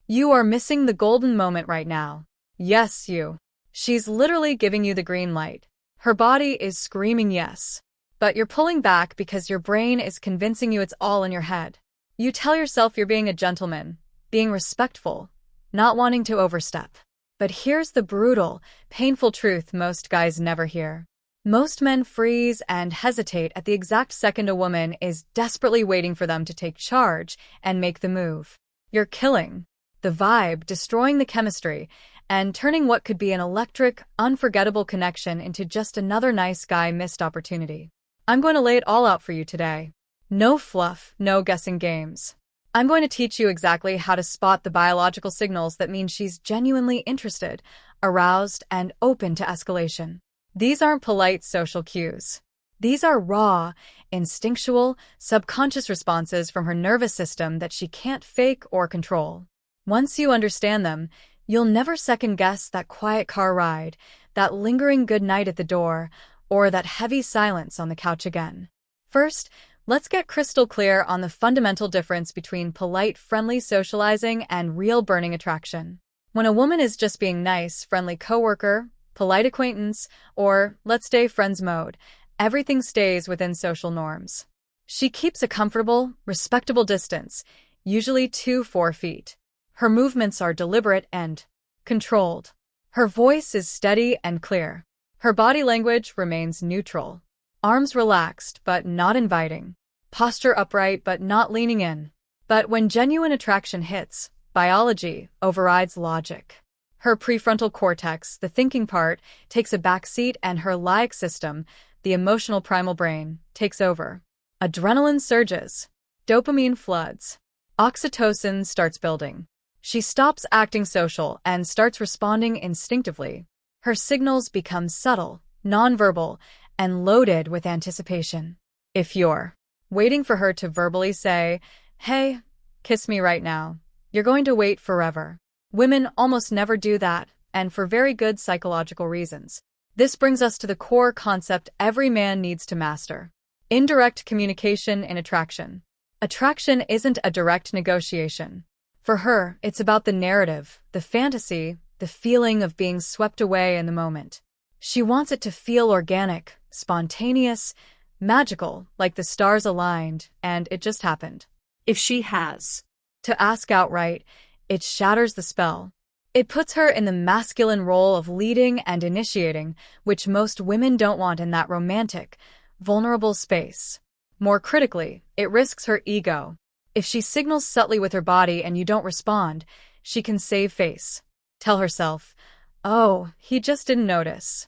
You are missing the golden moment right now. Yes, you. She's literally giving you the green light. Her body is screaming yes. But you're pulling back because your brain is convincing you it's all in your head. You tell yourself you're being a gentleman, being respectful, not wanting to overstep. But here's the brutal, painful truth most guys never hear. Most men freeze and hesitate at the exact second a woman is desperately waiting for them to take charge and make the move. You're killing the vibe, destroying the chemistry, and turning what could be an electric, unforgettable connection into just another nice guy missed opportunity. I'm going to lay it all out for you today. No fluff, no guessing games. I'm going to teach you exactly how to spot the biological signals that mean she's genuinely interested, aroused, and open to escalation. These aren't polite social cues. These are raw, instinctual, subconscious responses from her nervous system that she can't fake or control. Once you understand them, you'll never second-guess that quiet car ride, that lingering good night at the door, or that heavy silence on the couch again. First, let's get crystal clear on the fundamental difference between polite, friendly socializing and real burning attraction. When a woman is just being nice, friendly coworker, polite acquaintance, or let's stay friends mode, everything stays within social norms. She keeps a comfortable, respectable distance, usually 2-4 feet. Her movements are deliberate and controlled. Her voice is steady and clear. Her body language remains neutral. Arms relaxed but not inviting. Posture upright but not leaning in. But when genuine attraction hits, biology overrides logic. Her prefrontal cortex, the thinking part, takes a backseat and her limbic system, the emotional primal brain, takes over. Adrenaline surges. Dopamine floods. Oxytocin starts building. She stops acting social and starts responding instinctively. Her signals become subtle, nonverbal, and loaded with anticipation. If you're waiting for her to verbally say, "Hey, kiss me right now," you're going to wait forever. Women almost never do that, and for very good psychological reasons. This brings us to the core concept every man needs to master. Indirect communication in attraction. Attraction isn't a direct negotiation. For her, it's about the narrative, the fantasy, the feeling of being swept away in the moment. She wants it to feel organic, spontaneous, magical, like the stars aligned, and it just happened. If she has to ask outright, it shatters the spell. It puts her in the masculine role of leading and initiating, which most women don't want in that romantic, vulnerable space. More critically, it risks her ego. If she signals subtly with her body and you don't respond, she can save face. Tell herself, "Oh, he just didn't notice."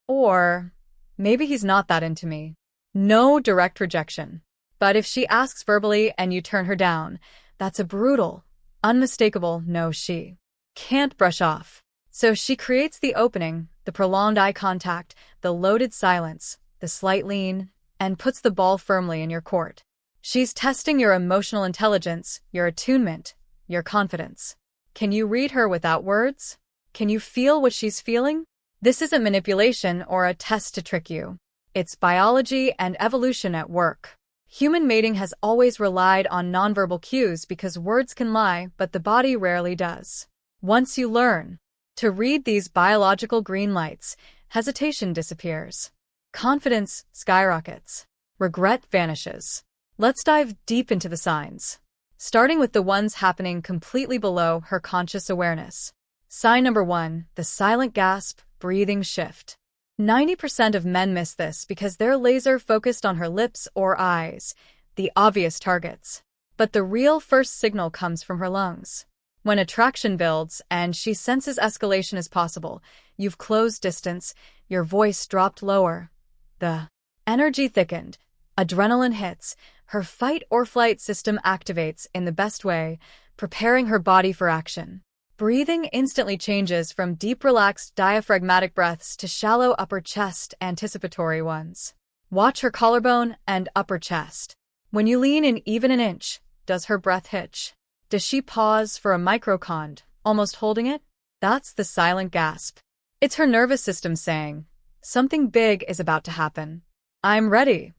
Or, "Maybe he's not that into me." No direct rejection. But if she asks verbally and you turn her down, that's a brutal, unmistakable no she can't brush off. So she creates the opening, the prolonged eye contact, the loaded silence, the slight lean, and puts the ball firmly in your court. She's testing your emotional intelligence, your attunement, your confidence. Can you read her without words? Can you feel what she's feeling? This isn't manipulation or a test to trick you. It's biology and evolution at work. Human mating has always relied on nonverbal cues because words can lie, but the body rarely does. Once you learn to read these biological green lights, hesitation disappears. Confidence skyrockets. Regret vanishes. Let's dive deep into the signs, starting with the ones happening completely below her conscious awareness. Sign number 1, the silent gasp, breathing shift. 90% of men miss this because they're laser focused on her lips or eyes, the obvious targets. But the real first signal comes from her lungs. When attraction builds and she senses escalation is possible, you've closed distance, your voice dropped lower. The energy thickened, adrenaline hits, her fight or flight system activates in the best way, preparing her body for action. Breathing instantly changes from deep relaxed diaphragmatic breaths to shallow upper chest anticipatory ones. Watch her collarbone and upper chest. When you lean in even an inch, does her breath hitch? Does she pause for a microcond, almost holding it? That's the silent gasp. It's her nervous system saying, something big is about to happen. I'm ready.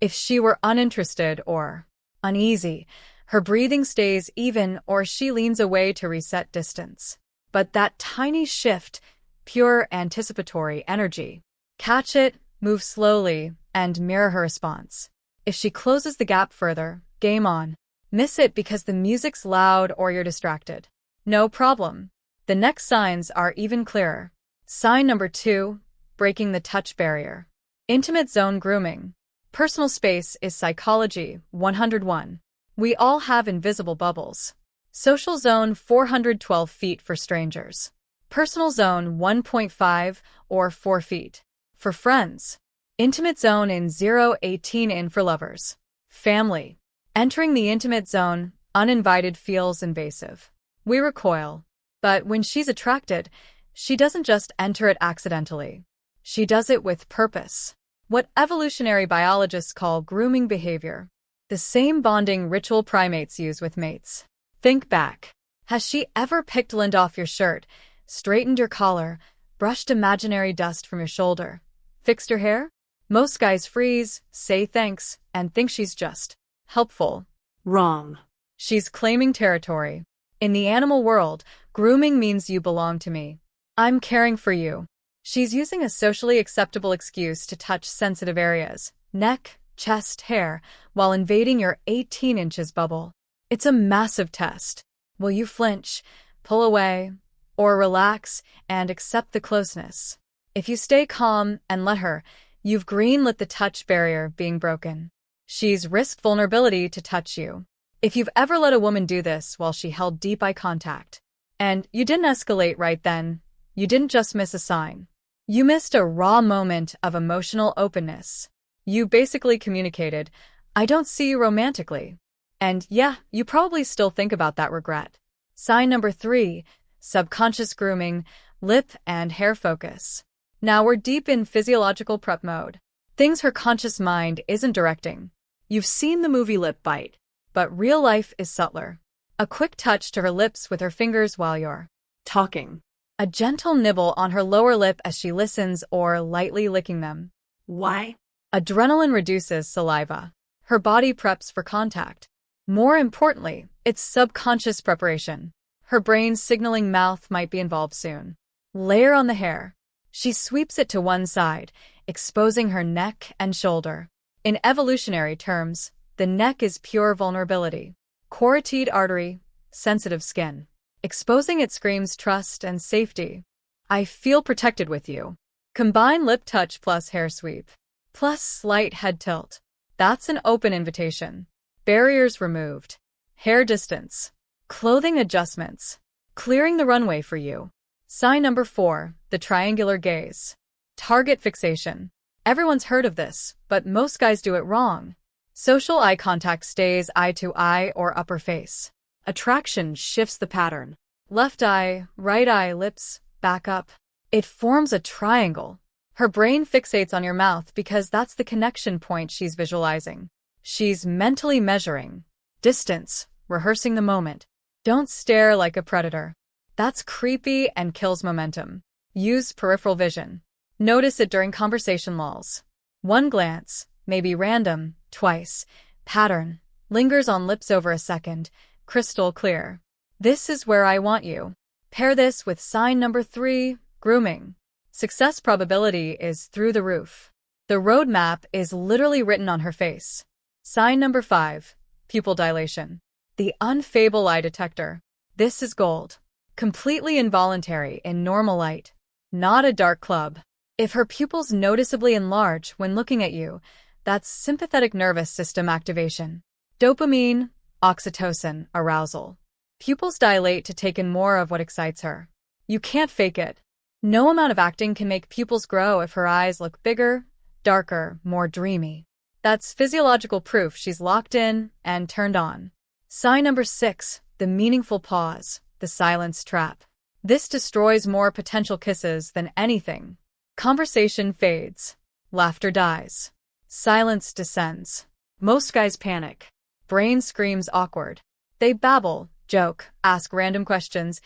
If she were uninterested or uneasy, Her breathing stays even or she leans away to reset distance. But that tiny shift, pure anticipatory energy. Catch it, move slowly, and mirror her response. If she closes the gap further, game on. Miss it because the music's loud or you're distracted. No problem. The next signs are even clearer. Sign number 2, breaking the touch barrier. Intimate zone grooming. Personal space is psychology 101. We all have invisible bubbles. Social zone 412 feet for strangers. Personal zone 1.5 or 4 feet. For friends. Intimate zone in 0.18 in for lovers. Family. Entering the intimate zone, uninvited feels invasive. We recoil. But when she's attracted, she doesn't just enter it accidentally. She does it with purpose. What evolutionary biologists call grooming behavior. The same bonding ritual primates use with mates. Think back. Has she ever picked lint off your shirt, straightened your collar, brushed imaginary dust from your shoulder, fixed your hair? Most guys freeze, say thanks, and think she's just helpful. Wrong. She's claiming territory. In the animal world, grooming means you belong to me. I'm caring for you. She's using a socially acceptable excuse to touch sensitive areas, neck, chest, hair, while invading your 18 inches bubble. It's a massive test. Will you flinch, pull away, or relax and accept the closeness? If you stay calm and let her, you've greenlit the touch barrier being broken. She's risked vulnerability to touch you. If you've ever let a woman do this while she held deep eye contact, and you didn't escalate right then, you didn't just miss a sign. You missed a raw moment of emotional openness. You basically communicated, I don't see you romantically. And yeah, you probably still think about that regret. Sign number 3, subconscious grooming, lip and hair focus. Now we're deep in physiological prep mode. Things her conscious mind isn't directing. You've seen the movie Lip Bite, but real life is subtler. A quick touch to her lips with her fingers while you're Talking. a gentle nibble on her lower lip as she listens or lightly licking them. Why? Adrenaline reduces saliva. Her body preps for contact. More importantly, it's subconscious preparation. Her brain's signaling mouth might be involved soon. Layer on the hair. She sweeps it to one side, exposing her neck and shoulder. In evolutionary terms, the neck is pure vulnerability. Carotid artery, sensitive skin. Exposing it screams trust and safety. I feel protected with you. Combine lip touch plus hair sweep. Plus slight head tilt. That's an open invitation. Barriers removed. Hair distance. Clothing adjustments. Clearing the runway for you. Sign number 4, the triangular gaze. Target fixation. Everyone's heard of this, but most guys do it wrong. Social eye contact stays eye to eye or upper face. Attraction shifts the pattern. Left eye, right eye, lips, back up. It forms a triangle. Her brain fixates on your mouth because that's the connection point she's visualizing. She's mentally measuring distance, rehearsing the moment. Don't stare like a predator. That's creepy and kills momentum. Use peripheral vision. Notice it during conversation lulls. One glance, maybe random, twice. Pattern. Lingers on lips over a second. Crystal clear. This is where I want you. Pair this with sign number 3, grooming. Success probability is through the roof. The roadmap is literally written on her face. Sign number 5, pupil dilation. The unfable lie detector. This is gold. Completely involuntary in normal light. Not a dark club. If her pupils noticeably enlarge when looking at you, that's sympathetic nervous system activation. Dopamine, oxytocin, arousal. Pupils dilate to take in more of what excites her. You can't fake it. No amount of acting can make pupils grow if her eyes look bigger, darker, more dreamy. That's physiological proof she's locked in and turned on. Sign number 6, the meaningful pause, the silence trap. This destroys more potential kisses than anything. Conversation fades. Laughter dies. Silence descends. Most guys panic. Brain screams awkward. They babble, joke, ask random questions,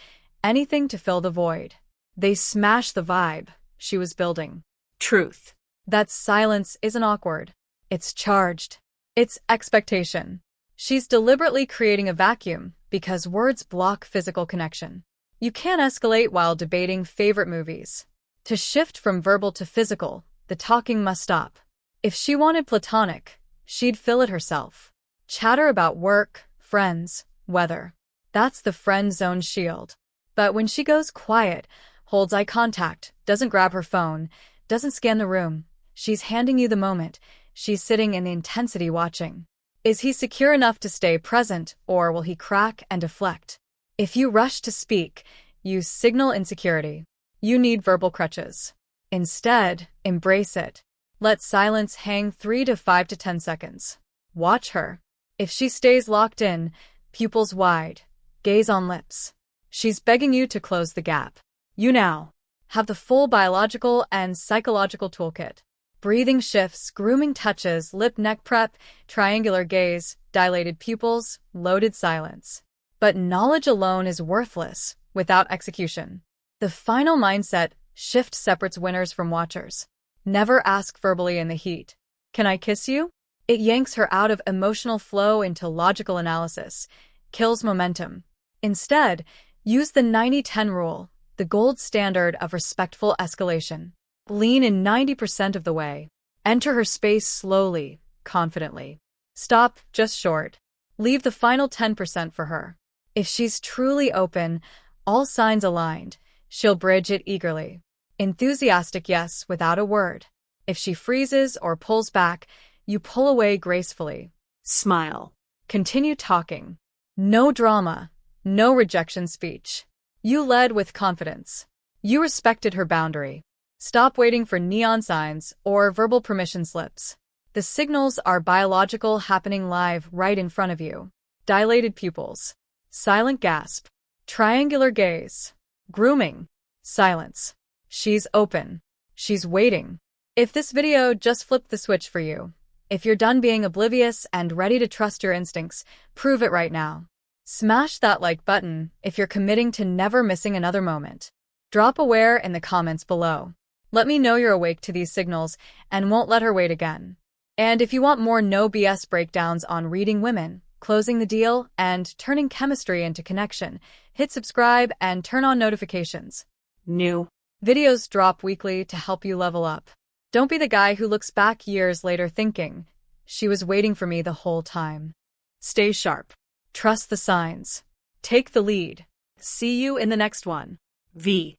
anything to fill the void. They smash the vibe she was building. Truth. That silence isn't awkward. It's charged. It's expectation. She's deliberately creating a vacuum because words block physical connection. You can't escalate while debating favorite movies. To shift from verbal to physical, the talking must stop. If she wanted platonic, she'd fill it herself. Chatter about work, friends, weather. That's the friend zone shield. But when she goes quiet, holds eye contact, doesn't grab her phone, doesn't scan the room, she's handing you the moment, she's sitting in the intensity watching. Is he secure enough to stay present, or will he crack and deflect? If you rush to speak, you signal insecurity. You need verbal crutches. Instead, embrace it. Let silence hang 3 to 5 to 10 seconds. Watch her. If she stays locked in, pupils wide, gaze on lips, she's begging you to close the gap. You now have the full biological and psychological toolkit. Breathing shifts, grooming touches, lip-neck prep, triangular gaze, dilated pupils, loaded silence. But knowledge alone is worthless without execution. The final mindset shift separates winners from watchers. Never ask verbally in the heat. Can I kiss you? It yanks her out of emotional flow into logical analysis, kills momentum. Instead, use the 90-10 rule, the gold standard of respectful escalation. Lean in 90% of the way. Enter her space slowly, confidently. Stop just short. Leave the final 10% for her. If she's truly open, all signs aligned, she'll bridge it eagerly. Enthusiastic yes without a word. If she freezes or pulls back, you pull away gracefully. Smile. Continue talking. No drama, no rejection speech. You led with confidence. You respected her boundary. Stop waiting for neon signs or verbal permission slips. The signals are biological, happening live right in front of you. Dilated pupils. Silent gasp. Triangular gaze. Grooming. Silence. She's open. She's waiting. If this video just flipped the switch for you, if you're done being oblivious and ready to trust your instincts, prove it right now. Smash that like button if you're committing to never missing another moment. Drop aware in the comments below. Let me know you're awake to these signals and won't let her wait again. And if you want more no BS breakdowns on reading women, closing the deal, and turning chemistry into connection, hit subscribe and turn on notifications. New videos drop weekly to help you level up. Don't be the guy who looks back years later thinking, she was waiting for me the whole time. Stay sharp. Trust the signs. Take the lead. See you in the next one. V.